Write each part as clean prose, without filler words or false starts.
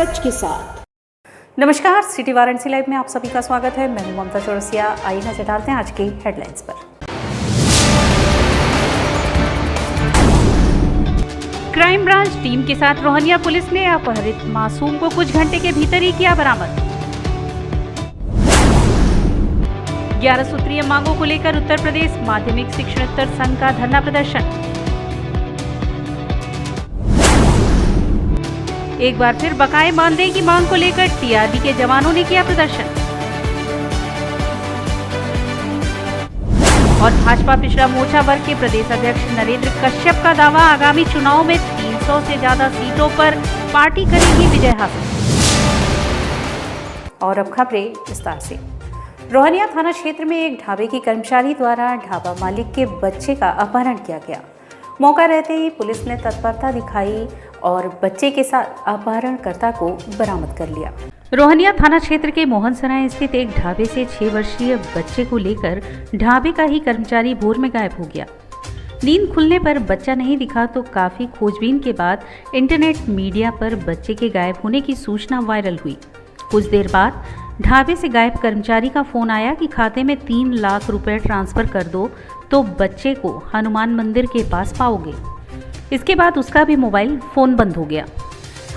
सच के साथ। नमस्कार, सिटी वाराणसी लाइव में आप सभी का स्वागत है। मैं हूं ममता चौरसिया। आइए नजर डालते हैं आज की हेडलाइंस पर। क्राइम ब्रांच टीम के साथ रोहनिया पुलिस ने अपहरित मासूम को कुछ घंटे के भीतर ही किया बरामद। 11 सूत्रीय मांगों को लेकर उत्तर प्रदेश माध्यमिक शिक्षकोत्तर संघ का धरना प्रदर्शन। एक बार फिर बकाए मानदेय की मांग को लेकर टीआरबी के जवानों ने किया प्रदर्शन। और भाजपा पिछड़ा मोर्चा वर्ग के प्रदेश अध्यक्ष नरेंद्र कश्यप का दावा, आगामी चुनाव में 300 से ज्यादा सीटों पर पार्टी करेगी विजय हासिल। और अब खबरें विस्तार से। रोहनिया थाना क्षेत्र में एक ढाबे की कर्मचारी द्वारा ढाबा मालिक के बच्चे का अपहरण किया गया। मौका रहते ही पुलिस ने तत्परता दिखाई और बच्चे के साथ अपहरणकर्ता को बरामद कर लिया। रोहनिया थाना क्षेत्र के मोहन सराय स्थित एक ढाबे से 6 वर्षीय बच्चे को लेकर ढाबे का ही कर्मचारी भोर में गायब हो गया। नींद खुलने पर बच्चा नहीं दिखा तो काफी खोजबीन के बाद इंटरनेट मीडिया पर बच्चे के गायब होने की सूचना वायरल हुई। कुछ देर बाद ढाबे से गायब कर्मचारी का फोन आया कि खाते में 3 लाख रुपए ट्रांसफर कर दो तो बच्चे को हनुमान मंदिर के पास पाओगे। इसके बाद उसका भी मोबाइल फोन बंद हो गया।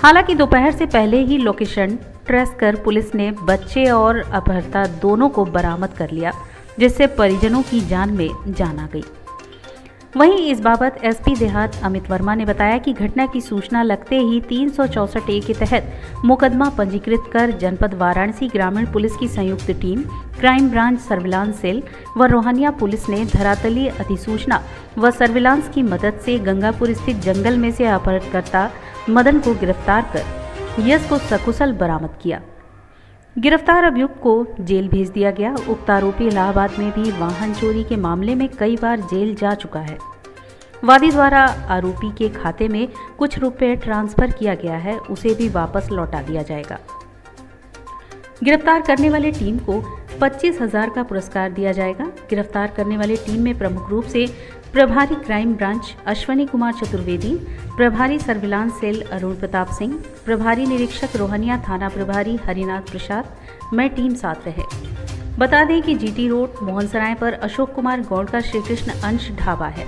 हालांकि दोपहर से पहले ही लोकेशन ट्रेस कर पुलिस ने बच्चे और अपहर्ता दोनों को बरामद कर लिया, जिससे परिजनों की जान में जान आ गई। वहीं इस बाबत एसपी देहात अमित वर्मा ने बताया कि घटना की सूचना लगते ही 364A के तहत मुकदमा पंजीकृत कर जनपद वाराणसी ग्रामीण पुलिस की संयुक्त team, crime branch surveillance cell व रोहनिया पुलिस ने धरातलीय अधिसूचना व सर्विलांस की मदद से गंगापुर स्थित जंगल में से अपहरणकर्ता मदन को गिरफ्तार कर यश को सकुशल बरामद किया। गिरफ्तार अभियुक्त को जेल भेज दिया गया। उक्त आरोपी इलाहाबाद में भी वाहन चोरी के मामले में कई बार जेल जा चुका है। वादी द्वारा आरोपी के खाते में कुछ रुपए ट्रांसफर किया गया है, उसे भी वापस लौटा दिया जाएगा। गिरफ्तार करने वाले टीम को 25,000 का पुरस्कार दिया जाएगा। गिरफ्तार करने वाले टीम में प्रमुख रूप से प्रभारी क्राइम ब्रांच अश्वनी कुमार चतुर्वेदी, प्रभारी सर्विलांस सेल अरुण प्रताप सिंह, प्रभारी निरीक्षक रोहनिया थाना प्रभारी हरिनाथ प्रसाद में टीम साथ रहे। बता दें कि जीटी रोड मोहन सराय पर अशोक कुमार गौड़ का श्री कृष्ण अंश ढाबा है।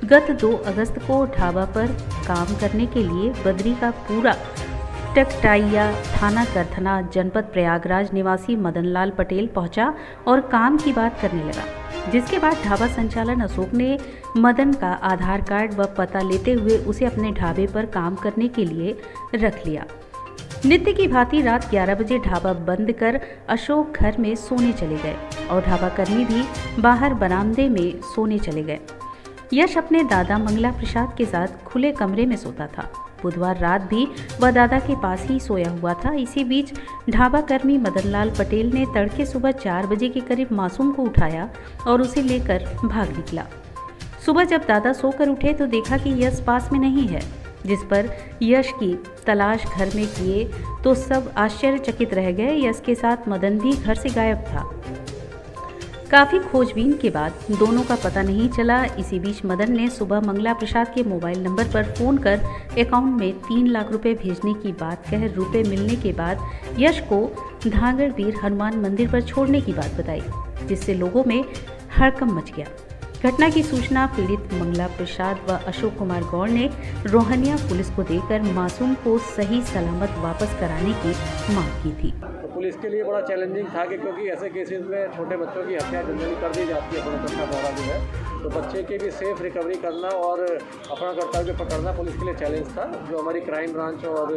गत 2 अगस्त को ढाबा पर काम करने के लिए बद्री का पूरा टकटाइया थाना करथना जनपद प्रयागराज निवासी मदनलाल पटेल पहुंचा और काम की बात करने लगा, जिसके बाद ढाबा संचालन अशोक ने मदन का आधार कार्ड व पता लेते हुए उसे अपने ढाबे पर काम करने के लिए रख लिया। नित्य की भांति रात 11 बजे ढाबा बंद कर अशोक घर में सोने चले गए और ढाबा कर्मी भी बाहर बरामदे में सोने चले गए। यश अपने दादा मंगला प्रसाद के साथ खुले कमरे में सोता था। बुधवार रात भी वह दादा के पास ही सोया हुआ था। इसी बीच ढाबा कर्मी मदनलाल पटेल ने तड़के सुबह 4 बजे के करीब मासूम को उठाया और उसे लेकर भाग निकला। सुबह जब दादा सोकर उठे तो देखा कि यश पास में नहीं है, जिस पर यश की तलाश घर में किए तो सब आश्चर्यचकित रह गए। यश के साथ मदन भी घर से गायब था। काफ़ी खोजबीन के बाद दोनों का पता नहीं चला। इसी बीच मदन ने सुबह मंगला प्रसाद के मोबाइल नंबर पर फ़ोन कर अकाउंट में 3 लाख रुपए भेजने की बात कह रुपए मिलने के बाद यश को धांगड़वीर हनुमान मंदिर पर छोड़ने की बात बताई, जिससे लोगों में हड़कंप मच गया। घटना की सूचना पीड़ित मंगला प्रसाद व अशोक कुमार गौड़ ने रोहनिया पुलिस को देकर मासूम को सही सलामत वापस कराने की मांग की थी। पुलिस के लिए बड़ा चैलेंजिंग था कि क्योंकि ऐसे केसेस में छोटे बच्चों की हत्या जनरली कर दी जाती है अपहरणकर्ता द्वारा जो है, तो बच्चे की भी सेफ रिकवरी करना और अपहरणकर्ता को पकड़ना पुलिस के लिए चैलेंज था, जो हमारी क्राइम ब्रांच और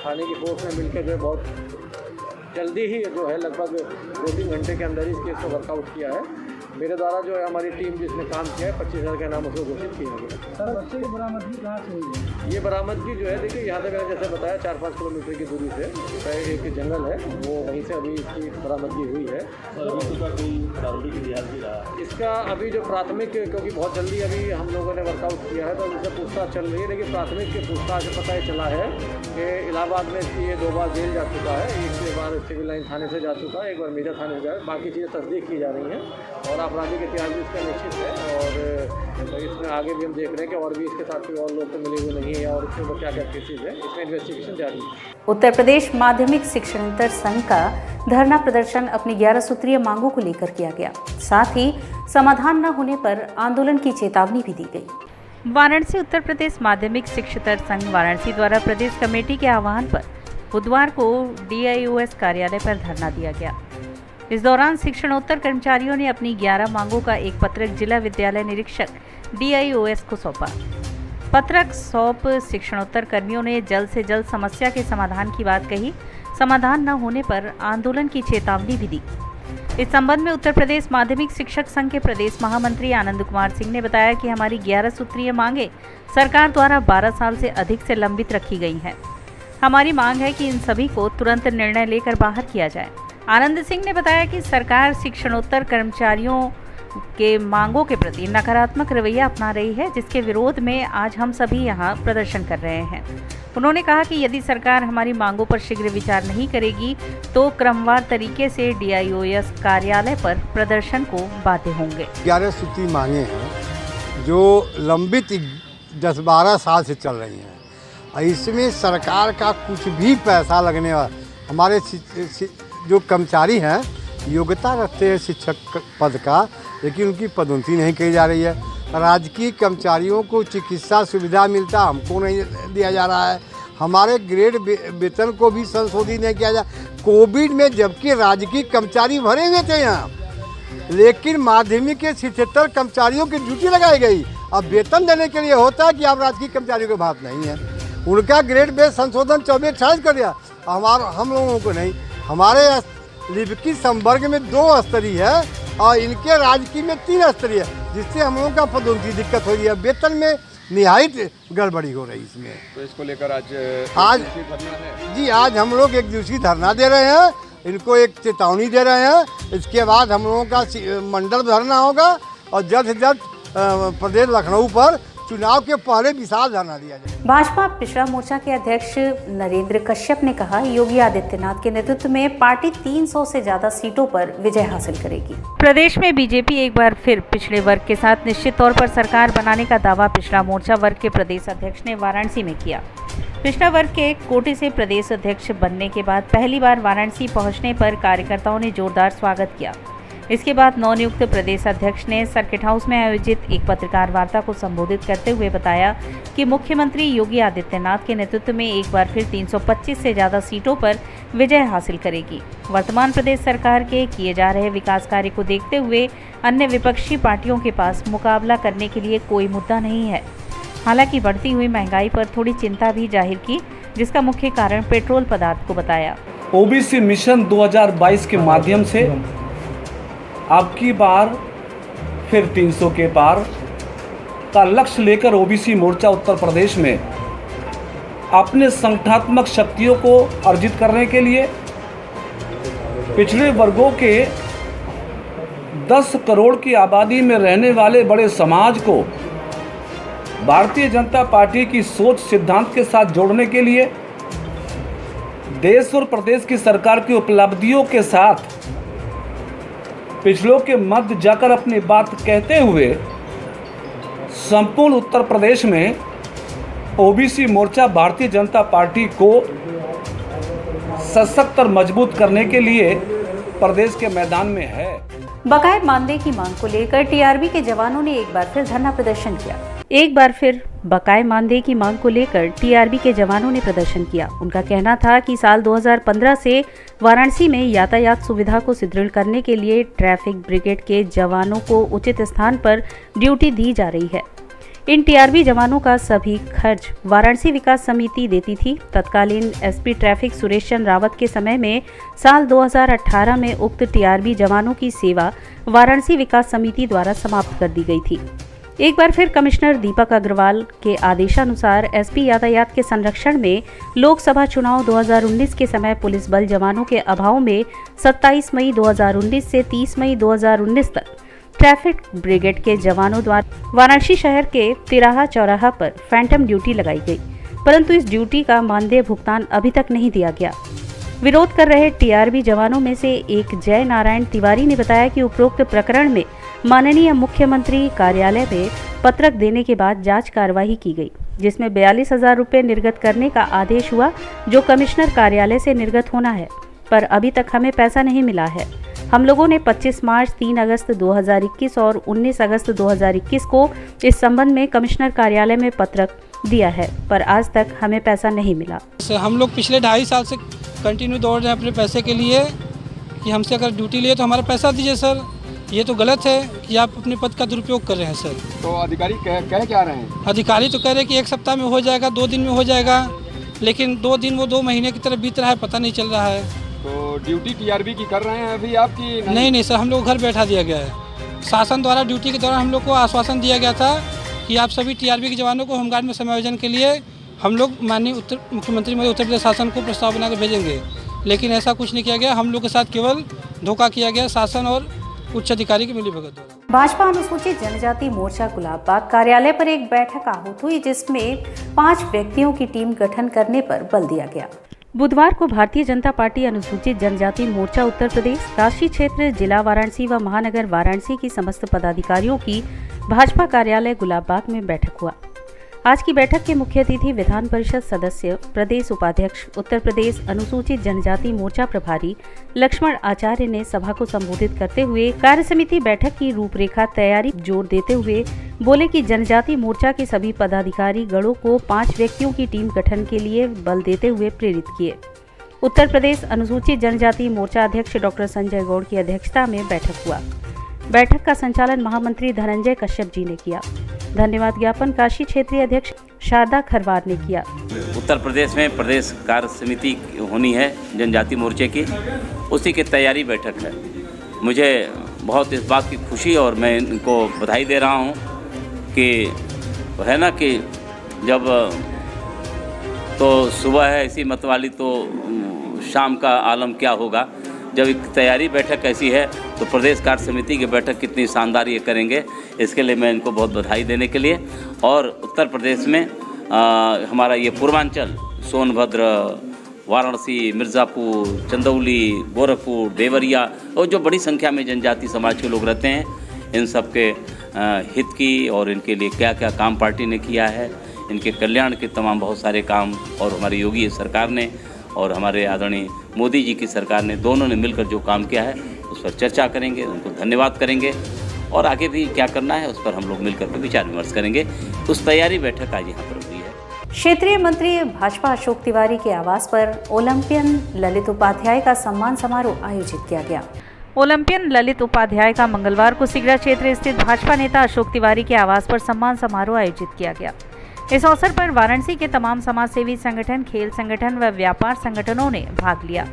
थाने की फोर्स ने मिलकर जो है बहुत जल्दी ही जो है लगभग 2-3 घंटे के अंदर ही इस केस को वर्कआउट किया है। मेरे द्वारा जो है हमारी टीम जिसने काम किया है 25,000 का नाम उसको घोषित किया गया। सर बच्चे की बरामदगी कहाँ से हुई है? ये बरामदगी जो है देखिए यहाँ से मैंने जैसे बताया 4-5 किलोमीटर की दूरी से एक जंगल है, वो वहीं से अभी इसकी बरामदगी हुई है। इसका अभी जो प्राथमिक, क्योंकि बहुत जल्दी अभी हम लोगों ने वर्कआउट किया है तो इससे पूछताछ चल रही है, लेकिन प्राथमिक के पूछताछ से पता चला है कि इलाहाबाद में ये 2 बार जेल जा चुका है, एक बार सिविल लाइन थाने से जा चुका है, एक बार मेजा थाने से जा, बाकी चीज़ें तस्दीक की जा रही हैं और आपराधिक इतिहास भी इसका निश्चित है और इसमें आगे भी हम देख रहे हैं कि और भी इसके साथ कोई और लोग तो मिले हुए नहीं है और इसमें वो क्या क्या केसेज है, इसमें इन्वेस्टिगेशन जारी है। उत्तर प्रदेश माध्यमिक शिक्षणेत्तर संघ का धरना प्रदर्शन अपनी 11 सूत्रीय मांगों को लेकर किया गया। साथ ही समाधान न होने पर आंदोलन की चेतावनी भी दी गई। वाराणसी उत्तर प्रदेश माध्यमिक शिक्षकेत्तर संघ वाराणसी द्वारा प्रदेश कमेटी के आह्वान पर बुधवार को DIOS कार्यालय पर धरना दिया गया। इस दौरान शिक्षणोत्तर कर्मचारियों ने अपनी 11 मांगों का एक पत्रक जिला विद्यालय निरीक्षक DIOS को सौंपा। पत्रक सौंप शिक्षणोत्तर कर्मियों ने जल्द से जल्द समस्या के समाधान की बात कही। समाधान न होने पर आंदोलन की चेतावनी भी दी। इस संबंध में उत्तर प्रदेश माध्यमिक शिक्षक संघ के प्रदेश महामंत्री आनंद कुमार सिंह ने बताया कि हमारी 11 सूत्रीय मांगे सरकार द्वारा 12 साल से अधिक से लंबित रखी गई हैं। हमारी मांग है कि इन सभी को तुरंत निर्णय लेकर बाहर किया जाए। आनंद सिंह ने बताया कि सरकार शिक्षणोत्तर कर्मचारियों के मांगों के प्रति नकारात्मक रवैया अपना रही है, जिसके विरोध में आज हम सभी यहां प्रदर्शन कर रहे हैं। उन्होंने कहा कि यदि सरकार हमारी मांगों पर शीघ्र विचार नहीं करेगी तो क्रमवार तरीके से DIOS कार्यालय पर प्रदर्शन को बाध्य होंगे। 11 सूत्री मांगे हैं जो लंबित 10-12 साल से चल रही हैं। इसमें सरकार का कुछ भी पैसा लगने वाला, हमारे जो कर्मचारी हैं योग्यता रखते हैं शिक्षक पद का, लेकिन उनकी पदोन्नति नहीं की जा रही है। राजकीय कर्मचारियों को चिकित्सा सुविधा मिलता, हमको नहीं दिया जा रहा है। हमारे ग्रेड वेतन को भी संशोधित नहीं किया जा। कोविड में जबकि राजकीय कर्मचारी भरे हुए थे यहाँ, लेकिन माध्यमिक के 77 कर्मचारियों की ड्यूटी लगाई गई। अब वेतन देने के लिए होता है कि आप राजकीय कर्मचारियों के बात नहीं है। उनका ग्रेड बेस संशोधन 24-28 कर दिया, हम लोगों को नहीं। हमारे लिपिकी संवर्ग में 2 स्तरीय है और इनके राजकीय में 3 स्तरीय है, जिससे हम लोगों का पदोन्नति दिक्कत हो रही है। वेतन में निहायत गड़बड़ी हो रही है इसमें। तो इसको लेकर आज जी आज हम लोग एक दिवसीय धरना दे रहे हैं, इनको एक चेतावनी दे रहे हैं। इसके बाद हम लोगों का मंडल धरना होगा और जल्द से जल्द प्रदेश लखनऊ पर चुनाव के पहले विशाल धरना दिया जाए। भाजपा पिछड़ा मोर्चा के अध्यक्ष नरेंद्र कश्यप ने कहा, योगी आदित्यनाथ के नेतृत्व में पार्टी 300 से ज्यादा सीटों पर विजय हासिल करेगी। प्रदेश में बीजेपी एक बार फिर पिछड़े वर्ग के साथ निश्चित तौर पर सरकार बनाने का दावा पिछड़ा मोर्चा वर्ग के प्रदेश अध्यक्ष ने वाराणसी में किया। पिछड़ा वर्ग के कोटे से प्रदेश अध्यक्ष बनने के बाद पहली बार वाराणसी पहुंचने पर कार्यकर्ताओं ने जोरदार स्वागत किया। इसके बाद नवनियुक्त प्रदेश अध्यक्ष ने सर्किट हाउस में आयोजित एक पत्रकार वार्ता को संबोधित करते हुए बताया कि मुख्यमंत्री योगी आदित्यनाथ के नेतृत्व में एक बार फिर 325 से ज़्यादा सीटों पर विजय हासिल करेगी। वर्तमान प्रदेश सरकार के किए जा रहे विकास कार्य को देखते हुए अन्य विपक्षी पार्टियों के पास मुकाबला करने के लिए कोई मुद्दा नहीं है। हालांकि बढ़ती हुई महंगाई पर थोड़ी चिंता भी जाहिर की, जिसका मुख्य कारण पेट्रोल पदार्थ को बताया। OBC मिशन 2022 के माध्यम से अब की बार फिर 300 के पार का लक्ष्य लेकर OBC मोर्चा उत्तर प्रदेश में अपने संगठनात्मक शक्तियों को अर्जित करने के लिए पिछड़े वर्गों के 10 करोड़ की आबादी में रहने वाले बड़े समाज को भारतीय जनता पार्टी की सोच सिद्धांत के साथ जोड़ने के लिए देश और प्रदेश की सरकार की उपलब्धियों के साथ पिछड़ों के मध्य जाकर अपनी बात कहते हुए संपूर्ण उत्तर प्रदेश में OBC मोर्चा भारतीय जनता पार्टी को सशक्त और मजबूत करने के लिए प्रदेश के मैदान में है। बकाया मानदेय की मांग को लेकर TRB के जवानों ने एक बार फिर धरना प्रदर्शन किया। एक बार फिर बकाया मानदेय की मांग को लेकर TRB के जवानों ने प्रदर्शन किया। उनका कहना था कि साल 2015 से वाराणसी में यातायात सुविधा को सुदृढ़ करने के लिए ट्रैफिक ब्रिगेड के जवानों को उचित स्थान पर ड्यूटी दी जा रही है। इन TRB जवानों का सभी खर्च वाराणसी विकास समिति देती थी। तत्कालीन SP ट्रैफिक सुरेश चंद्र रावत के समय में साल 2018 में उक्त TRB जवानों की सेवा वाराणसी विकास समिति द्वारा समाप्त कर दी गई थी। एक बार फिर कमिश्नर दीपक अग्रवाल के आदेशानुसार SP यातायात के संरक्षण में लोकसभा चुनाव 2019 के समय पुलिस बल जवानों के अभाव में 27 मई 2019 से 30 मई 2019 तक ट्रैफिक ब्रिगेड के जवानों द्वारा वाराणसी शहर के तिराहा चौराहा पर फैंटम ड्यूटी लगाई गई, परंतु इस ड्यूटी का मानदेय भुगतान अभी तक नहीं दिया गया। विरोध कर रहे टीआरबी जवानों में से एक जय नारायण तिवारी ने बताया कि उपरोक्त प्रकरण में माननीय मुख्यमंत्री कार्यालय में पत्रक देने के बाद जांच कार्रवाई की गई, जिसमें 42,000 रुपये निर्गत करने का आदेश हुआ, जो कमिश्नर कार्यालय से निर्गत होना है, पर अभी तक हमें पैसा नहीं मिला है। हम लोगों ने 25 मार्च, 3 अगस्त 2021 और 19 अगस्त 2021 को इस संबंध में कमिश्नर कार्यालय में पत्रक दिया है, पर आज तक हमें पैसा नहीं मिला। हम लोग पिछले 2.5 साल से कंटिन्यू दौड़ रहे हैं अपने पैसे के लिए कि हमसे अगर ड्यूटी लिए तो हमारा पैसा दीजिए सर। ये तो गलत है कि आप अपने पद का दुरुपयोग कर रहे हैं सर। तो अधिकारी कह क्या रहे हैं? अधिकारी तो कह रहे हैं कि 1 सप्ताह में हो जाएगा, 2 दिन में हो जाएगा, लेकिन 2 दिन वो 2 महीने की तरफ बीत रहा है, पता नहीं चल रहा है। तो ड्यूटी टीआरबी की कर रहे हैं अभी आपकी? नहीं सर, हम लोग घर बैठा दिया गया है। शासन द्वारा ड्यूटी के दौरान हम लोग को आश्वासन दिया गया था कि आप सभी टीआरबी के जवानों को होमगार्ड में समायोजन के लिए हम लोग माननीय मुख्यमंत्री महोदय उत्तर प्रदेश शासन को प्रस्ताव बनाकर भेजेंगे, लेकिन ऐसा कुछ नहीं किया गया। हम लोग के साथ केवल धोखा किया गया शासन और उच्च अधिकारी की मिलीभगत द्वारा। भाजपा अनुसूचित जनजाति मोर्चा गुलाबबाग कार्यालय पर एक बैठक आहूत हुई, जिसमें 5 व्यक्तियों की टीम गठन करने पर बल दिया गया। बुधवार को भारतीय जनता पार्टी अनुसूचित जनजाति मोर्चा उत्तर प्रदेश, काशी क्षेत्र, जिला वाराणसी व महानगर वाराणसी की समस्त पदाधिकारियों की भाजपा कार्यालय गुलाबबाग में बैठक हुआ। आज की बैठक के मुख्य अतिथि विधान परिषद सदस्य, प्रदेश उपाध्यक्ष, उत्तर प्रदेश अनुसूचित जनजाति मोर्चा प्रभारी लक्ष्मण आचार्य ने सभा को संबोधित करते हुए कार्य समिति बैठक की रूपरेखा तैयारी जोर देते हुए बोले कि जनजाति मोर्चा के सभी पदाधिकारी गणों को 5 व्यक्तियों की टीम गठन के लिए बल देते हुए प्रेरित किए। उत्तर प्रदेश अनुसूचित जनजाति मोर्चा अध्यक्ष डॉक्टर संजय गौड़ की अध्यक्षता में बैठक हुआ। बैठक का संचालन महामंत्री धनंजय कश्यप जी ने किया। धन्यवाद ज्ञापन काशी क्षेत्रीय अध्यक्ष शारदा खरवार ने किया। उत्तर प्रदेश में प्रदेश कार्य समिति होनी है जनजाति मोर्चे की, उसी की तैयारी बैठक है। मुझे बहुत इस बात की खुशी और मैं इनको बधाई दे रहा हूँ कि है ना कि जब तो सुबह है ऐसी मतवाली तो शाम का आलम क्या होगा। जब एक तैयारी बैठक ऐसी है तो प्रदेश कार्य समिति की बैठक कितनी शानदार ये करेंगे, इसके लिए मैं इनको बहुत बधाई देने के लिए। और उत्तर प्रदेश में हमारा ये पूर्वांचल सोनभद्र, वाराणसी, मिर्ज़ापुर, चंदौली, गोरखपुर, देवरिया और जो बड़ी संख्या में जनजाति समाज के लोग रहते हैं, इन सब के हित की और इनके लिए क्या क्या काम पार्टी ने किया है, इनके कल्याण के तमाम बहुत सारे काम और हमारी योगी सरकार ने और हमारे आदरणीय मोदी जी की सरकार ने, दोनों ने मिलकर जो काम किया है उस पर चर्चा करेंगे, उनको धन्यवाद करेंगे और आगे भी क्या करना है उस पर हम लोग मिलकर के विचार विमर्श करेंगे। उस तैयारी बैठक आज यहाँ पर हुई है। क्षेत्रीय मंत्री भाजपा अशोक तिवारी के आवास पर ओलंपियन ललित उपाध्याय का सम्मान समारोह आयोजित किया गया। ओलंपियन ललित उपाध्याय का मंगलवार को सिगरा क्षेत्र स्थित भाजपा नेता अशोक तिवारी के आवास पर सम्मान समारोह आयोजित किया गया। इस अवसर पर वाराणसी के तमाम समाजसेवी संगठन, खेल संगठन व व्यापार संगठनों ने भाग लिया।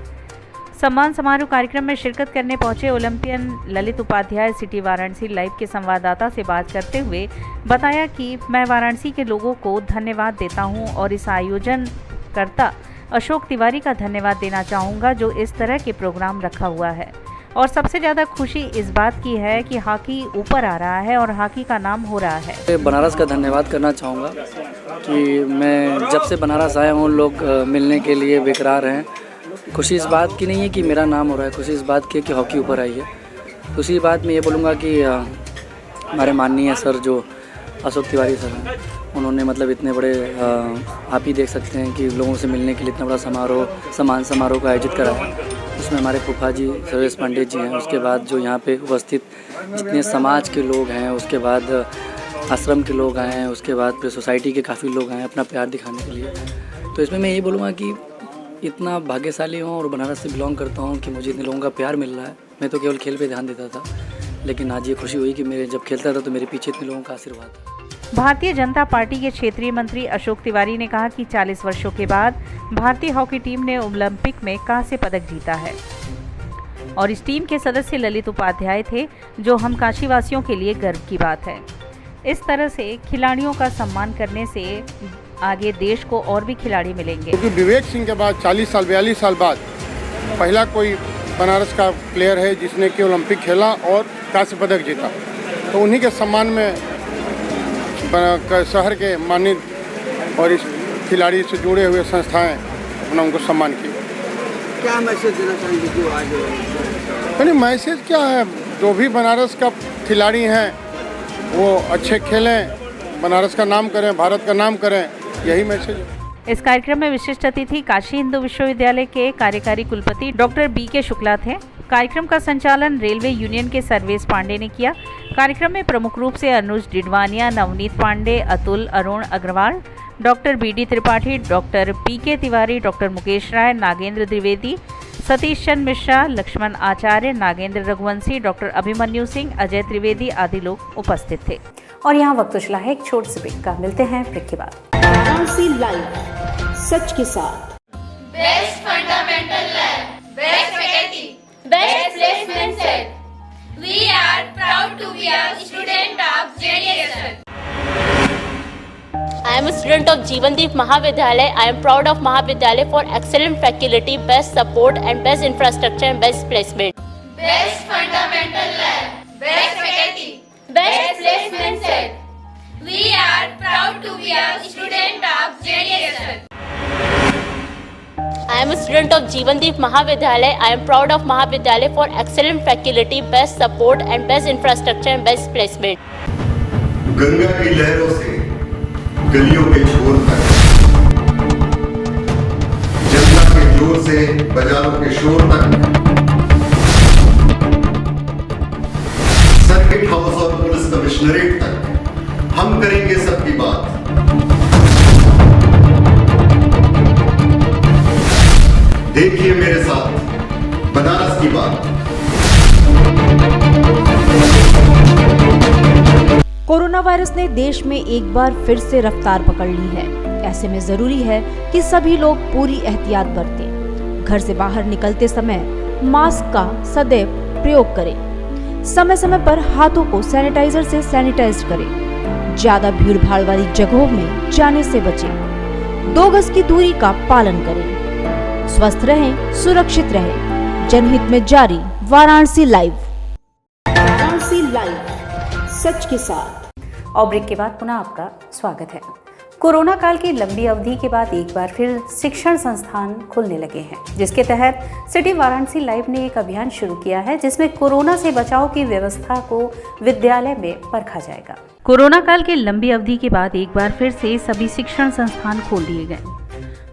सम्मान समारोह कार्यक्रम में शिरकत करने पहुंचे Olympian Lalit Upadhyay city Varanasi live के संवाददाता से बात करते हुए बताया कि मैं वाराणसी के लोगों को धन्यवाद देता हूं और इस आयोजन करता अशोक तिवारी का धन्यवाद देना चाहूँगा जो इस तरह के प्रोग्राम रखा हुआ है। और सबसे ज़्यादा खुशी इस बात की है कि हॉकी ऊपर आ रहा है और हॉकी का नाम हो रहा है। बनारस का धन्यवाद करना चाहूँगा कि मैं जब से बनारस आया हूँ लोग मिलने के लिए बेकरार हैं। खुशी इस बात की नहीं है कि मेरा नाम हो रहा है, खुशी इस बात की है कि हॉकी ऊपर आई है। दूसरी बात मैं ये बोलूँगा कि हमारे माननीय सर जो अशोक तिवारी सर हैं, उन्होंने मतलब इतने बड़े आप ही देख सकते हैं कि लोगों से मिलने के लिए इतना बड़ा सम्मान समारोह का आयोजित करा है। उसमें हमारे फूफा जी सर्वेश पंडित जी हैं, उसके बाद जो यहाँ पे उपस्थित जितने समाज के लोग हैं, उसके बाद आश्रम के लोग आए हैं, उसके बाद फिर सोसाइटी के काफ़ी लोग आए हैं अपना प्यार दिखाने के लिए। तो इसमें मैं ये बोलूँगा कि इतना भाग्यशाली हूँ और बनारस से बिलोंग करता हूँ कि मुझे इतने लोगों का प्यार मिल रहा है। मैं तो केवल खेल पे ध्यान देता था, लेकिन आज ये खुशी हुई कि मेरे जब खेलता था तो मेरे पीछे इतने लोगों का आशीर्वाद था। भारतीय जनता पार्टी के क्षेत्रीय मंत्री अशोक तिवारी ने कहा कि 40 वर्षों के बाद भारतीय हॉकी टीम ने ओलंपिक में कांस्य पदक जीता है और इस टीम के सदस्य ललित उपाध्याय थे, जो हम काशीवासियों के लिए गर्व की बात है। इस तरह से खिलाड़ियों का सम्मान करने से आगे देश को और भी खिलाड़ी मिलेंगे। क्योंकि विवेक सिंह के बाद 40 साल 42 साल बाद पहला कोई बनारस का प्लेयर है जिसने कि ओलंपिक खेला और कांस्य पदक जीता, तो उन्हीं के सम्मान में शहर के मान्य और इस खिलाड़ी से जुड़े हुए संस्थाएं अपना उनको सम्मान किए। क्या मैसेज देना चाहेंगे जो आज नहीं, मैसेज क्या है, जो भी बनारस का खिलाड़ी हैं वो अच्छे खेलें, बनारस का नाम करें, भारत का नाम करें, यही मैसेज है। इस कार्यक्रम में विशिष्ट अतिथि काशी हिंदू विश्वविद्यालय के कार्यकारी कुलपति डॉक्टर बी.के. शुक्ला थे। कार्यक्रम का संचालन रेलवे यूनियन के सर्वेश पांडे ने किया। कार्यक्रम में प्रमुख रूप से Anuj Didwania, Navneet Pandey, Atul, Arun Agarwal, doctor B D. Tripathi, doctor P K. Tiwari, doctor Mukesh Rai, Nagendra Dwivedi, Satish Chandra Mishra, Laxman Acharya, Nagendra Raghuvanshi, doctor Abhimanyu Singh, Ajay Trivedi आदि लोग उपस्थित थे। और यहाँ वक्त उछला है एक छोटे से ब्रेक का। मिलते हैं ब्रेक के बाद। वाराणसी लाइव, सच के साथ। Best fundamental lab, best faculty, best placement set. We are proud to be a student of JDSN. I am a student of Jeevandeep Mahavidyalaya. I am proud of Mahavidyalaya for excellent faculty, best support and best infrastructure and best placement. Best fundamental lab, best faculty, best placement set. We are proud to be a student of JDSN. I am a student of Jeevandeep Mahavidyalaya. I am proud of Mahavidyalaya for excellent faculty, best support and best infrastructure and best placement. Ganga की लहरों से गलियों के छोर तक, जनता के जोर से बाजारों के शोर तक, सर्किट हाउस और पुलिस कमिश्नरेट तक हम करेंगे सबकी बात। देखिए मेरे साथ बनारस की बात। कोरोना वायरस ने देश में एक बार फिर से रफ्तार पकड़ ली है। ऐसे में जरूरी है कि सभी लोग पूरी एहतियात बरतें। घर से बाहर निकलते समय मास्क का सदैव प्रयोग करें। समय समय पर हाथों को सैनिटाइजर से सैनिटाइज करें। ज्यादा भीड़ भाड़ वाली जगहों में जाने से बचें। 2 गज की दूरी का पालन करें। स्वस्थ रहें, सुरक्षित रहें। जनहित में जारी वाराणसी लाइव। वाराणसी लाइव, सच के साथ। और ब्रेक के बाद पुनः आपका स्वागत है। कोरोना काल की लंबी अवधि के बाद एक बार फिर शिक्षण संस्थान खुलने लगे हैं, जिसके तहत सिटी वाराणसी लाइव ने एक अभियान शुरू किया है, जिसमें कोरोना से बचाव की व्यवस्था को विद्यालय में परखा जाएगा। कोरोना काल की लंबी अवधि के बाद एक बार फिर से सभी शिक्षण संस्थान खोल दिए गए।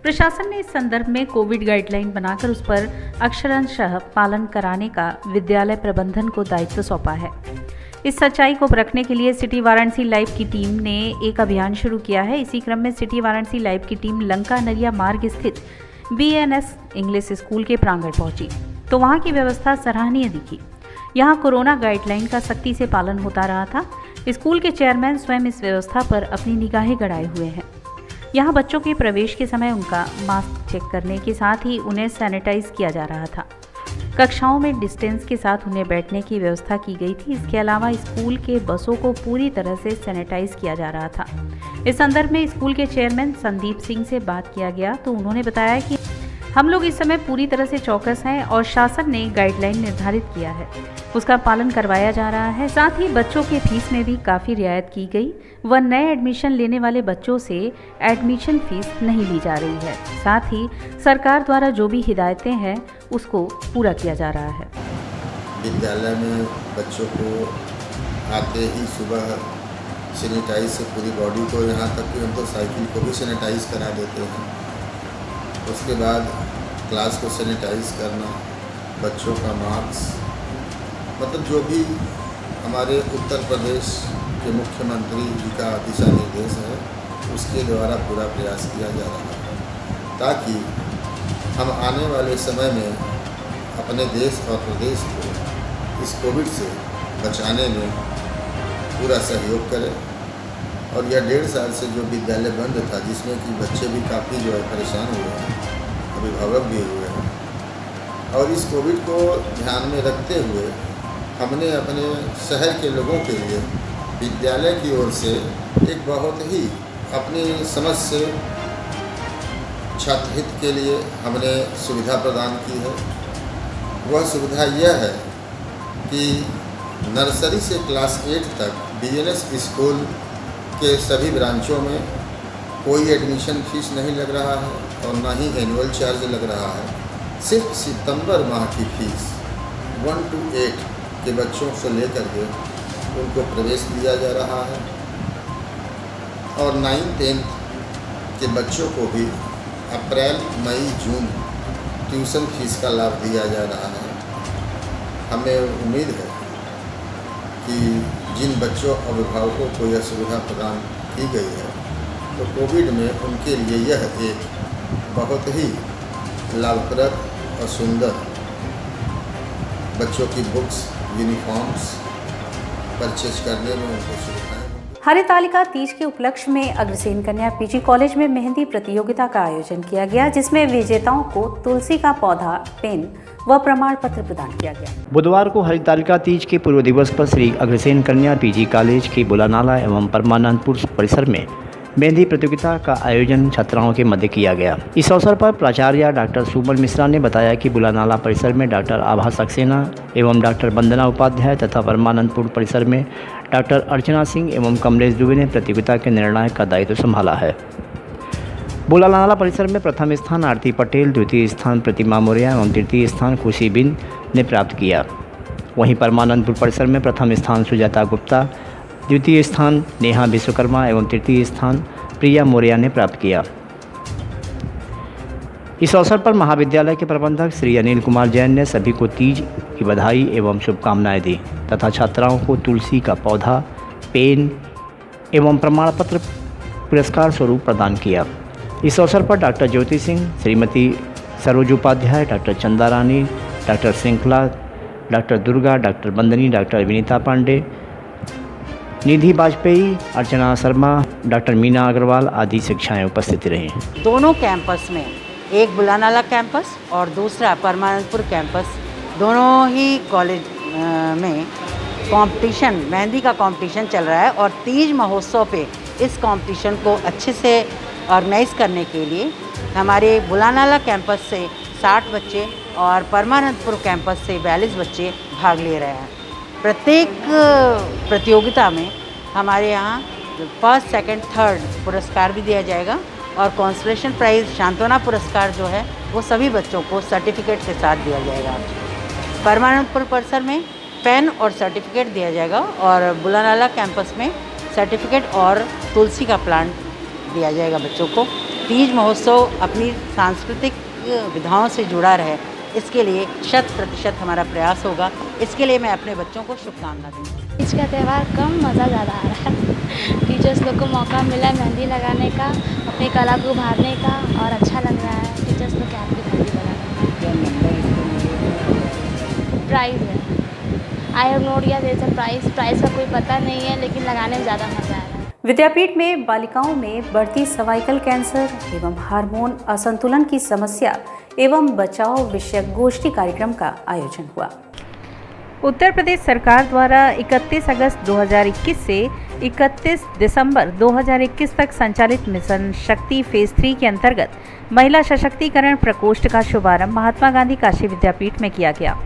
प्रशासन ने इस संदर्भ में कोविड गाइडलाइन बनाकर उस पर अक्षरशः पालन कराने का विद्यालय प्रबंधन को दायित्व सौंपा है। इस सच्चाई को परखने के लिए सिटी वाराणसी लाइव की टीम ने एक अभियान शुरू किया है। इसी क्रम में सिटी वाराणसी लाइव की टीम लंका नरिया मार्ग स्थित BNS इंग्लिश स्कूल के प्रांगण पहुंची, तो वहां की व्यवस्था सराहनीय दिखी। यहां कोरोना गाइडलाइन का सख्ती से पालन होता रहा था। स्कूल के चेयरमैन स्वयं इस व्यवस्था पर अपनी निगाहें गड़ाए हुए हैं। यहाँ बच्चों के प्रवेश के समय उनका मास्क चेक करने के साथ ही उन्हें सैनिटाइज किया जा रहा था। कक्षाओं में डिस्टेंस के साथ उन्हें बैठने की व्यवस्था की गई थी। इसके अलावा स्कूल के बसों को पूरी तरह से सैनिटाइज किया जा रहा था। इस संदर्भ में स्कूल के चेयरमैन संदीप सिंह से बात किया गया तो उन्होंने बताया कि हम लोग इस समय पूरी तरह से चौकस हैं और शासन ने गाइडलाइन निर्धारित किया है, उसका पालन करवाया जा रहा है। साथ ही बच्चों के फीस में भी काफ़ी रियायत की गई व नए एडमिशन लेने वाले बच्चों से एडमिशन फीस नहीं ली जा रही है। साथ ही सरकार द्वारा जो भी हिदायतें हैं उसको पूरा किया जा रहा है। विद्यालय में बच्चों को आते ही सुबह सैनिटाइज से पूरी बॉडी को, यहाँ तक कि उनको साइकिल को भी सैनिटाइज करा देते हैं। उसके बाद क्लास को सैनिटाइज करना, बच्चों का मास्क, मतलब जो भी हमारे उत्तर प्रदेश के मुख्यमंत्री जी का दिशा निर्देश है उसके द्वारा पूरा प्रयास किया जा रहा है, ताकि हम आने वाले समय में अपने देश और प्रदेश को इस कोविड से बचाने में पूरा सहयोग करें। और यह 1.5 साल से जो विद्यालय बंद था, जिसमें कि बच्चे भी काफ़ी जो है परेशान हुए हैं, अभिभावक भी हुए हैं, और इस कोविड को ध्यान में रखते हुए हमने अपने शहर के लोगों के लिए विद्यालय की ओर से एक बहुत ही अपनी समझ से छात्र हित के लिए हमने सुविधा प्रदान की है। वह सुविधा यह है कि नर्सरी से क्लास 8 तक BNS स्कूल के सभी ब्रांचों में कोई एडमिशन फीस नहीं लग रहा है और ना ही एनुअल चार्ज लग रहा है। सिर्फ सितंबर माह की फीस 1 to 8 के बच्चों से लेकर के उनको प्रवेश दिया जा रहा है और 9-10 के बच्चों को भी अप्रैल मई जून ट्यूशन फीस का लाभ दिया जा रहा है। हमें उम्मीद है कि जिन बच्चों अभिभावकों को यह सुविधा प्रदान की गई है तो कोविड में उनके लिए यह एक बहुत ही लाभप्रद और सुंदर बच्चों की बुक्स यूनिफॉर्म्स परचेज करने में उनको सुविधाएं। हरितालिका तीज के उपलक्ष्य में अग्रसेन कन्या पीजी कॉलेज में मेहंदी प्रतियोगिता का आयोजन किया गया, जिसमें विजेताओं को तुलसी का पौधा, पेन व प्रमाण पत्र प्रदान किया गया। बुधवार को हरितालिका तीज के पूर्व दिवस पर श्री अग्रसेन कन्या पीजी कॉलेज के बुलानाला एवं परमानंदपुर परिसर में मेहंदी प्रतियोगिता का आयोजन छात्राओं के मध्य किया गया। इस अवसर पर प्राचार्य डॉक्टर सुमन मिश्रा ने बताया कि बुलानाला परिसर में डॉक्टर आभा सक्सेना एवं डॉक्टर वंदना उपाध्याय तथा परमानंदपुर परिसर में डॉक्टर अर्चना सिंह एवं कमलेश दुबे ने प्रतियोगिता के निर्णायक का दायित्व संभाला है। बुलानाला परिसर में प्रथम स्थान आरती पटेल, द्वितीय स्थान प्रतिमा मौर्य एवं तृतीय स्थान खुशी बिन ने प्राप्त किया। वहीं परमानंदपुर परिसर में प्रथम स्थान सुजाता गुप्ता, द्वितीय स्थान नेहा विश्वकर्मा एवं तृतीय स्थान प्रिया मौर्य ने प्राप्त किया। इस अवसर पर महाविद्यालय के प्रबंधक श्री अनिल कुमार जैन ने सभी को तीज की बधाई एवं शुभकामनाएं दी तथा छात्राओं को तुलसी का पौधा, पेन एवं प्रमाण पत्र पुरस्कार स्वरूप प्रदान किया। इस अवसर पर doctor Jyoti Singh, Shrimati Saroj Upadhyay, doctor Chanda Rani, doctor Shrinkhala, doctor Durga, doctor Bandani, doctor Vinita Pandey, Nidhi Vajpayee, Archana Sharma, doctor Meena Agarwal आदि शिक्षाएं उपस्थित रहीं। दोनों कैंपस में, एक बुलानाला कैंपस और दूसरा परमानंदपुर कैंपस, दोनों ही कॉलेज में कंपटीशन, मेहंदी का कंपटीशन चल रहा है और तीज महोत्सव पे इस कंपटीशन को अच्छे से ऑर्गेनाइज करने के लिए हमारे बुलानाला कैंपस से 60 बच्चे और परमानंदपुर कैंपस से 42 बच्चे भाग ले रहे हैं। प्रत्येक प्रतियोगिता में हमारे यहाँ फर्स्ट, सेकंड, थर्ड पुरस्कार भी दिया जाएगा और कंसोलेशन प्राइज़, सांत्वना पुरस्कार जो है वो सभी बच्चों को सर्टिफिकेट के साथ दिया जाएगा। परमानंदपुर परिसर में पेन और सर्टिफिकेट दिया जाएगा और बुलानाला कैंपस में सर्टिफिकेट और तुलसी का प्लांट दिया जाएगा बच्चों को। तीज महोत्सव अपनी सांस्कृतिक विधाओं से जुड़ा रहे, इसके लिए 100% हमारा प्रयास होगा। इसके लिए मैं अपने बच्चों को शुभकामना दूँगी। तीज का त्यौहार कम, मज़ा ज़्यादा आ रहा है। टीचर्स लोग को मौका मिला है मेहंदी लगाने का, अपनी कला को उभारने का और अच्छा लग रहा है टीचर्स लोग के हाथ में मेहंदी लगाने का। प्राइज़ है, I have no idea there is a prize का कोई पता नहीं है, लेकिन लगाने में ज़्यादा मज़ा आ रहा है। विद्यापीठ में बालिकाओं में बढ़ती सर्वाइकल कैंसर एवं हार्मोन असंतुलन की समस्या एवं बचाव विषयक गोष्ठी कार्यक्रम का आयोजन हुआ। उत्तर प्रदेश सरकार द्वारा 31 अगस्त 2021 से 31 दिसंबर 2021 तक संचालित मिशन शक्ति फेज 3 के अंतर्गत महिला सशक्तिकरण प्रकोष्ठ का शुभारंभ महात्मा गांधी काशी विद्यापीठ में किया गया।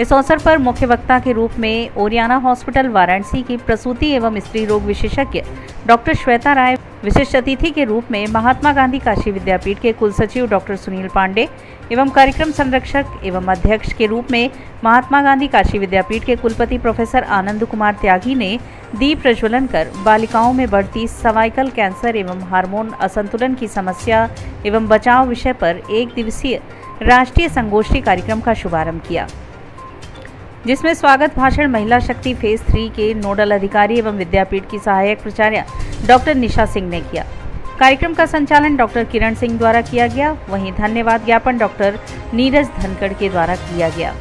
इस अवसर पर मुख्य वक्ता के रूप में ओरियाना हॉस्पिटल वाराणसी की प्रसूति एवं स्त्री रोग विशेषज्ञ डॉक्टर श्वेता राय, विशिष्ट अतिथि के रूप में महात्मा गांधी काशी विद्यापीठ के कुलसचिव डॉक्टर सुनील पांडे एवं कार्यक्रम संरक्षक एवं अध्यक्ष के रूप में महात्मा गांधी काशी विद्यापीठ के कुलपति प्रोफेसर आनंद कुमार त्यागी ने दीप प्रज्वलन कर बालिकाओं में बढ़ती सर्वाइकल कैंसर एवं हार्मोन असंतुलन की समस्या एवं बचाव विषय पर 1 दिवसीय राष्ट्रीय संगोष्ठी कार्यक्रम का शुभारंभ किया, जिसमें स्वागत भाषण महिला शक्ति फेज 3 के नोडल अधिकारी एवं विद्यापीठ की सहायक प्राचार्य डॉक्टर निशा सिंह ने किया। कार्यक्रम का संचालन डॉक्टर किरण सिंह द्वारा किया गया। वहीं धन्यवाद ज्ञापन डॉक्टर नीरज धनखड़ के द्वारा किया गया।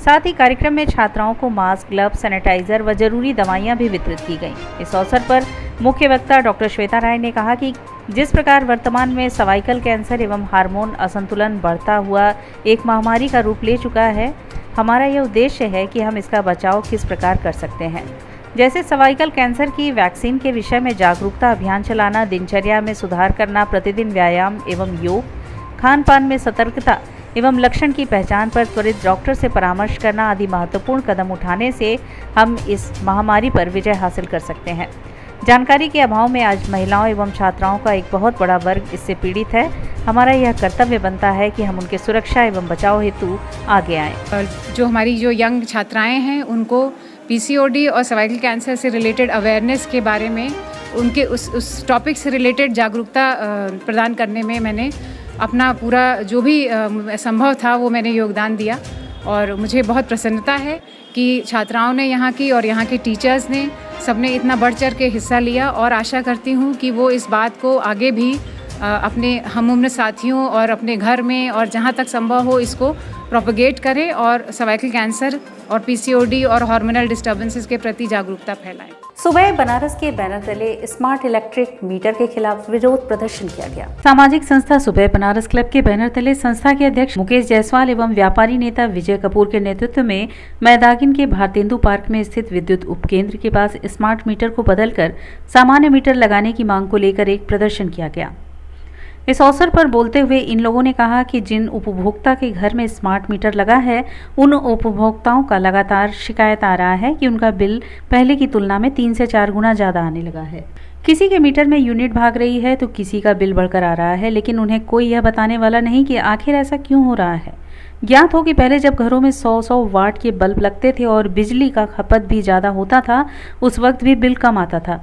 साथ ही कार्यक्रम में छात्राओं को मास्क, ग्लव्स, सैनिटाइजर व जरूरी दवाइयां भी वितरित की गईं। इस अवसर पर मुख्य वक्ता डॉक्टर श्वेता राय ने कहा कि जिस प्रकार वर्तमान में सर्वाइकल कैंसर एवं हार्मोन असंतुलन बढ़ता हुआ एक महामारी का रूप ले चुका है, हमारा यह उद्देश्य है कि हम इसका बचाव किस प्रकार कर सकते हैं। जैसे सर्वाइकल कैंसर की वैक्सीन के विषय में जागरूकता अभियान चलाना, दिनचर्या में सुधार करना, प्रतिदिन व्यायाम एवं योग, खान पान में सतर्कता एवं लक्षण की पहचान पर त्वरित डॉक्टर से परामर्श करना आदि महत्वपूर्ण कदम उठाने से हम इस महामारी पर विजय हासिल कर सकते हैं। जानकारी के अभाव में आज महिलाओं एवं छात्राओं का एक बहुत बड़ा वर्ग इससे पीड़ित है। हमारा यह कर्तव्य बनता है कि हम उनके सुरक्षा एवं बचाव हेतु आगे आएं। जो हमारी जो यंग छात्राएं हैं उनको पीसीओडी और सर्वाइकल कैंसर से रिलेटेड अवेयरनेस के बारे में उनके उस टॉपिक से रिलेटेड जागरूकता प्रदान करने में मैंने अपना पूरा जो भी संभव था वो मैंने योगदान दिया और मुझे बहुत प्रसन्नता है कि छात्राओं ने यहाँ की और यहाँ के टीचर्स ने सबने इतना बढ़ चढ़ के हिस्सा लिया और आशा करती हूँ कि वो इस बात को आगे भी अपने हमउम्र साथियों और अपने घर में और जहाँ तक संभव हो इसको प्रोपगेट करें और सर्वाइकल कैंसर और पीसीओडी और हार्मोनल डिस्टर्बेंसेस के प्रति जागरूकता फैलाएं। सुबह बनारस के बैनर तले स्मार्ट इलेक्ट्रिक मीटर के खिलाफ विरोध प्रदर्शन किया गया। सामाजिक संस्था सुबह बनारस क्लब के बैनर तले संस्था के अध्यक्ष मुकेश जायसवाल एवं व्यापारी नेता विजय कपूर के नेतृत्व में मैदागिन के भारतेंदु पार्क में स्थित विद्युत उपकेंद्र के पास स्मार्ट मीटर को बदलकर सामान्य मीटर लगाने की मांग को लेकर एक प्रदर्शन किया गया। इस अवसर पर बोलते हुए इन लोगों ने कहा कि जिन उपभोक्ता के घर में स्मार्ट मीटर लगा है उन उपभोक्ताओं का लगातार शिकायत आ रहा है कि उनका बिल पहले की तुलना में 3 से 4 गुना ज़्यादा आने लगा है। किसी के मीटर में यूनिट भाग रही है तो किसी का बिल बढ़कर आ रहा है, लेकिन उन्हें कोई यह बताने वाला नहीं कि आखिर ऐसा क्यों हो रहा है। ज्ञात हो कि पहले जब घरों में 100-100 वाट के बल्ब लगते थे और बिजली का खपत भी ज़्यादा होता था उस वक्त भी बिल कम आता था।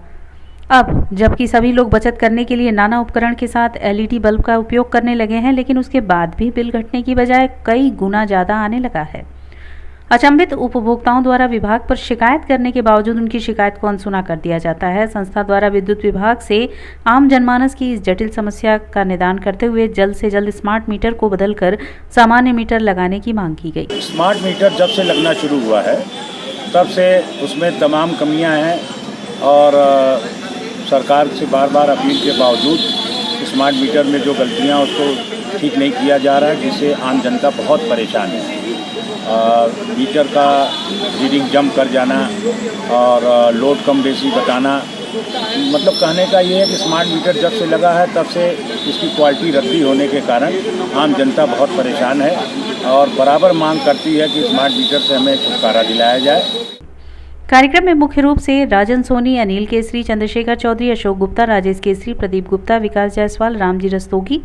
अब जबकि सभी लोग बचत करने के लिए नाना उपकरण के साथ एलईडी बल्ब का उपयोग करने लगे हैं, लेकिन उसके बाद भी बिल घटने की बजाय कई गुना ज़्यादा आने लगा है। अचंभित उपभोक्ताओं द्वारा विभाग पर शिकायत करने के बावजूद उनकी शिकायत को अनसुना कर दिया जाता है। संस्था द्वारा विद्युत विभाग से आम जनमानस की इस जटिल समस्या का निदान करते हुए जल्द से जल्द स्मार्ट मीटर को बदलकर सामान्य मीटर लगाने की मांग की गई। स्मार्ट मीटर जब से लगना शुरू हुआ है तब से उसमें तमाम कमियां हैं और सरकार से बार बार अपील के बावजूद स्मार्ट मीटर में जो गलतियां उसको ठीक नहीं किया जा रहा है, जिससे आम जनता बहुत परेशान है। मीटर का रीडिंग जंप कर जाना और लोड कम बेसी बताना, मतलब कहने का ये है कि स्मार्ट मीटर जब से लगा है तब से इसकी क्वालिटी रद्दी होने के कारण आम जनता बहुत परेशान है और बराबर मांग करती है कि स्मार्ट मीटर से हमें छुटकारा दिलाया जाए। कार्यक्रम में मुख्य रूप से राजन सोनी, अनिल केसरी, चंद्रशेखर चौधरी, अशोक गुप्ता, राजेश केसरी, प्रदीप गुप्ता, विकास जायसवाल, रामजी रस्तोगी,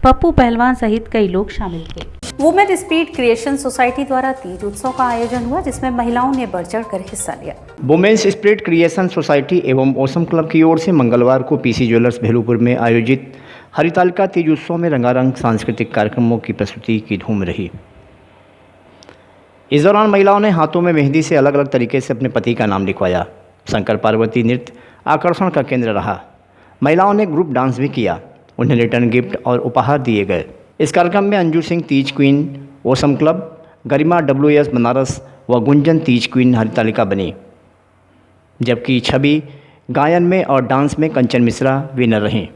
पप्पू पहलवान सहित कई लोग शामिल थे। वुमेन स्पिरिट क्रिएशन सोसाइटी द्वारा तीज उत्सव का आयोजन हुआ, जिसमें महिलाओं ने बढ़ चढ़ कर हिस्सा लिया। वुमेन्स स्पिरिट क्रिएशन सोसाइटी एवं ओसम क्लब की ओर से मंगलवार को पीसी ज्वेलर्स भेलूपुर में आयोजित हरितालिका तीज उत्सव में रंगारंग सांस्कृतिक कार्यक्रमों की प्रस्तुति की धूम रही। इस दौरान महिलाओं ने हाथों में मेहंदी से अलग अलग तरीके से अपने पति का नाम लिखवाया। शंकर पार्वती नृत्य आकर्षण का केंद्र रहा। महिलाओं ने ग्रुप डांस भी किया। उन्हें रिटर्न गिफ्ट और उपहार दिए गए। इस कार्यक्रम में Anju Singh Teej queen awesome club, Garima WS Banaras व गुंजन तीज क्वीन हरितालिका बनी, जबकि छवि गायन में और डांस में कंचन मिश्रा विनर रहीं।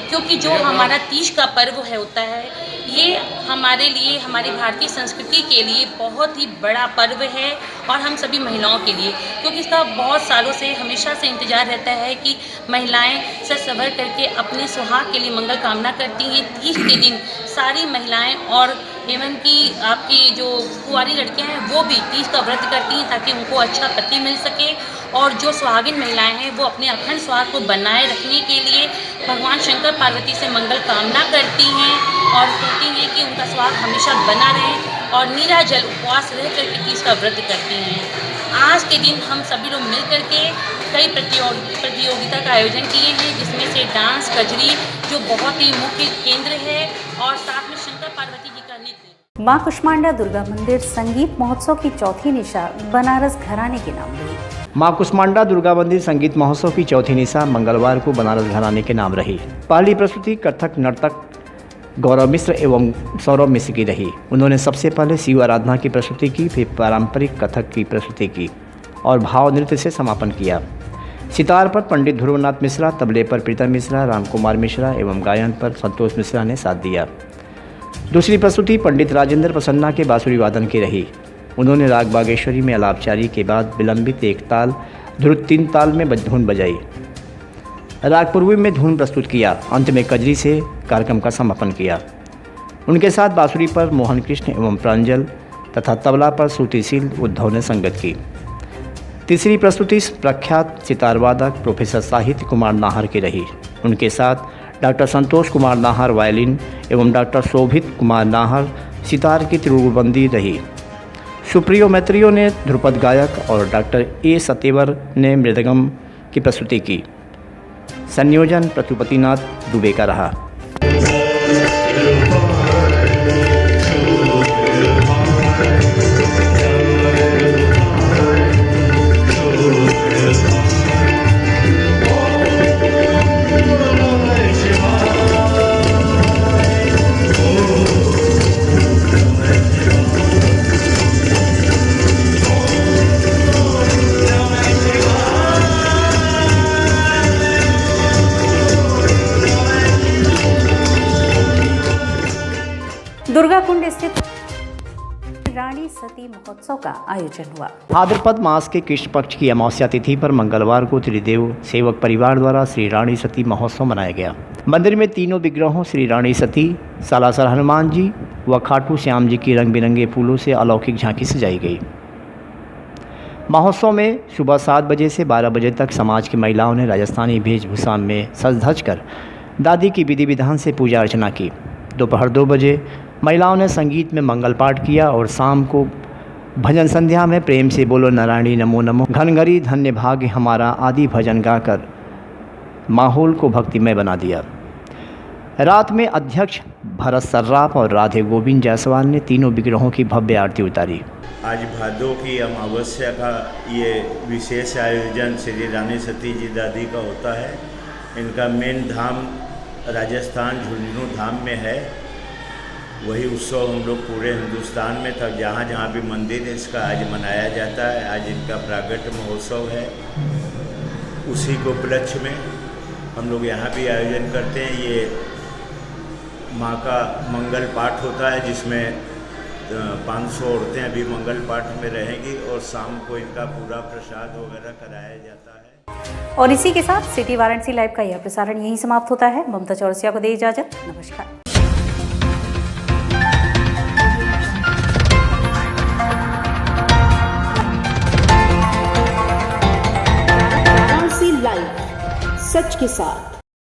क्योंकि जो हमारा तीज का पर्व है होता है, ये हमारे लिए, हमारी भारतीय संस्कृति के लिए बहुत ही बड़ा पर्व है और हम सभी महिलाओं के लिए, क्योंकि इसका बहुत सालों से हमेशा से इंतजार रहता है कि महिलाएं सज संवर करके अपने सुहाग के लिए मंगल कामना करती हैं। तीज के दिन सारी महिलाएं और एवं की आपकी जो कुंवारी लड़कियां हैं वो भी तीज का व्रत करती हैं ताकि उनको अच्छा पति मिल सके, और जो सुहागिन महिलाएं हैं वो अपने अखंड सुहाग को बनाए रखने के लिए भगवान शंकर पार्वती से मंगल कामना करती हैं और कहती हैं कि उनका सुहाग हमेशा बना रहे, और निराजल उपवास रह करके तीज का व्रत करती हैं। आज के दिन हम सभी लोग मिल करके कई प्रतियोगिता का आयोजन किए हैं, जिसमें से डांस, कजरी जो बहुत ही मुख्य केंद्र है, और साथ में शंकर पार्वती जी का नृत्य। मां कुष्मांडा दुर्गा मंदिर संगीत महोत्सव की चौथी निशा बनारस घराने के नाम रही। मां कुष्मांडा दुर्गा मंदिर संगीत महोत्सव की चौथी निशा मंगलवार को बनारस घराने के नाम रही। पहली प्रस्तुति कथक नर्तक गौरव मिश्र एवं सौरभ मिश्र की रही। उन्होंने सबसे पहले शिव आराधना की प्रस्तुति की, फिर पारंपरिक कथक की प्रस्तुति की और भाव नृत्य से समापन किया। सितार पर पंडित ध्रुवनाथ मिश्रा, तबले पर प्रीतम मिश्रा, रामकुमार मिश्रा एवं गायन पर संतोष मिश्रा ने साथ दिया। दूसरी प्रस्तुति पंडित राजेंद्र प्रसन्ना के बांसुरी वादन की रही। उन्होंने राग बागेश्वरी में अलापचारी के बाद विलंबित एक ताल ध्रुत 3 ताल में धुन बजाई। राग पूर्वी में धुन प्रस्तुत किया। अंत में कजरी से कार्यक्रम का समापन किया। उनके साथ बांसुरी पर मोहन कृष्ण एवं प्रांजल तथा तबला पर श्रुतिशील उद्धव ने संगत की। तीसरी प्रस्तुति प्रख्यात सितार वादक प्रोफेसर साहित्य कुमार नाहर की रही। उनके साथ डॉक्टर संतोष कुमार नाहर वायलिन एवं डॉक्टर शोभित कुमार नाहर सितार की त्रिगुणबंदी रही। सुप्रियो मैत्रियो ने ध्रुपद गायक और डॉक्टर ए सतेवर ने मृदंगम की प्रस्तुति की। संयोजन पशुपतिनाथ दुबे का रहा। दुर्गा कुंड स्थित रानी सती महोत्सव का आयोजन हुआ। भाद्रपद मास के कृष्ण पक्ष की अमावस्या तिथि पर मंगलवार को त्रिदेव सेवक परिवार द्वारा श्री रानी सती महोत्सव मनाया गया। मंदिर में तीनों विग्रहों श्री रानी सती, सालासर हनुमान जी व खाटू श्याम जी की रंग बिरंगे फूलों से अलौकिक झांकी सजाई गई। महोत्सव में सुबह 7 बजे से 12 बजे तक समाज की महिलाओं ने राजस्थानी वेशभूषा में सज धज कर दादी की विधि विधान से पूजा अर्चना की। दोपहर 2 बजे महिलाओं ने संगीत में मंगल पाठ किया और शाम को भजन संध्या में प्रेम से बोलो नारायणी नमो नमो, घनघरी धन्य भाग्य हमारा आदि भजन गाकर माहौल को भक्तिमय बना दिया। रात में अध्यक्ष भरत सर्राफ और राधे गोविंद जायसवाल ने तीनों विग्रहों की भव्य आरती उतारी। आज भादों की अमावस्या का ये विशेष आयोजन श्री रानी सती जी दादी का होता है। इनका मेन धाम राजस्थान झुंझुनू धाम में है। वही उत्सव हम लोग पूरे हिंदुस्तान में था, जहाँ जहाँ भी मंदिर है इसका आज मनाया जाता है। आज इनका प्रागट्य महोत्सव है। उसी को उपलक्ष्य में हम लोग यहाँ भी आयोजन करते हैं। ये माँ का मंगल पाठ होता है जिसमें 500 औरतें अभी मंगल पाठ में रहेंगी और शाम को इनका पूरा प्रसाद वगैरह कराया जाता है। और इसी के साथ सिटी वाराणसी लाइव का यह प्रसारण यहीं समाप्त होता है। ममता चौरसिया को दे इजाजत। नमस्कार। लाइव सच के साथ।